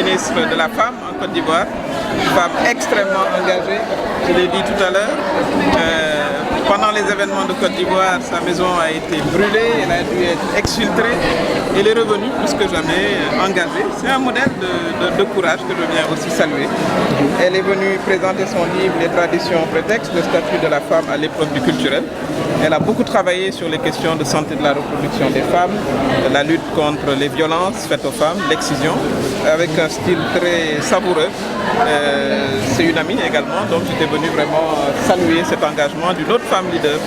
ministre de la Femme en Côte d'Ivoire, une femme extrêmement engagée, je l'ai dit tout à l'heure. Pendant les événements de Côte d'Ivoire, sa maison a été brûlée, elle a dû être exfiltrée. Elle est revenue plus que jamais engagée. C'est un modèle de courage que je viens aussi saluer. Elle est venue présenter son livre « Les traditions prétextes, le statut de la femme à l'épreuve du culturel ». Elle a beaucoup travaillé sur les questions de santé de la reproduction des femmes, la lutte contre les violences faites aux femmes, l'excision, avec un style très savoureux. C'est une amie également, donc j'étais venu vraiment saluer cet engagement d'une autre femme leader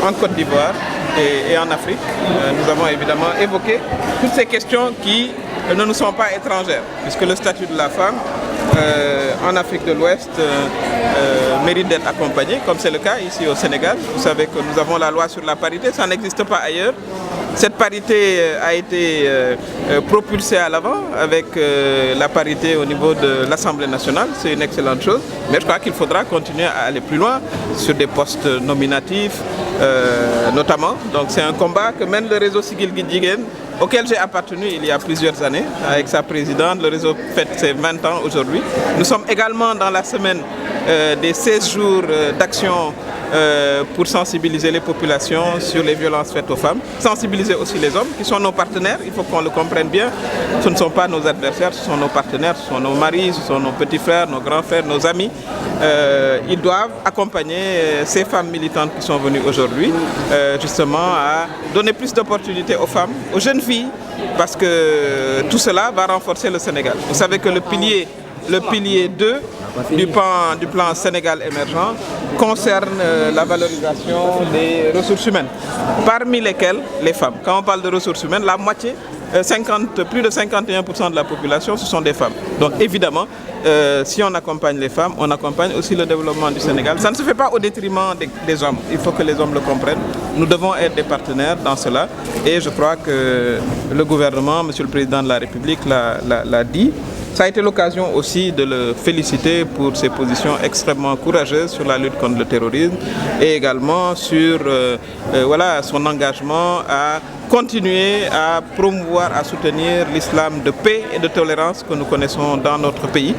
en Côte d'Ivoire et en Afrique. Nous avons évidemment évoqué toutes ces questions qui ne nous sont pas étrangères, puisque le statut de la femme en Afrique de l'Ouest mérite d'être accompagné, comme c'est le cas ici au Sénégal. Vous savez que nous avons la loi sur la parité, ça n'existe pas ailleurs. Cette parité a été propulsée à l'avant avec la parité au niveau de l'Assemblée nationale, c'est une excellente chose, mais je crois qu'il faudra continuer à aller plus loin sur des postes nominatifs notamment. Donc c'est un combat que mène le réseau Siggil Jigéen, auquel j'ai appartenu il y a plusieurs années avec sa présidente. Le réseau fête ses 20 ans aujourd'hui. Nous sommes également dans la semaine des 16 jours d'action pour sensibiliser les populations sur les violences faites aux femmes, sensibiliser aussi les hommes qui sont nos partenaires, il faut qu'on le comprenne bien. Ce ne sont pas nos adversaires, ce sont nos partenaires, ce sont nos maris, ce sont nos petits frères, nos grands frères, nos amis. Ils doivent accompagner ces femmes militantes qui sont venues aujourd'hui justement à donner plus d'opportunités aux femmes, aux jeunes filles, parce que tout cela va renforcer le Sénégal. Vous savez que le pilier 2 du plan Sénégal émergent concerne la valorisation des ressources humaines, parmi lesquelles les femmes. Quand on parle de ressources humaines, la moitié, plus de 51% de la population, ce sont des femmes. Donc évidemment, si on accompagne les femmes, on accompagne aussi le développement du Sénégal. Ça ne se fait pas au détriment des hommes. Il faut que les hommes le comprennent. Nous devons être des partenaires dans cela. Et je crois que le gouvernement, Monsieur le Président de la République l'a dit. Ça a été l'occasion aussi de le féliciter pour ses positions extrêmement courageuses sur la lutte contre le terrorisme et également sur son engagement à continuer à promouvoir, à soutenir l'islam de paix et de tolérance que nous connaissons dans notre pays.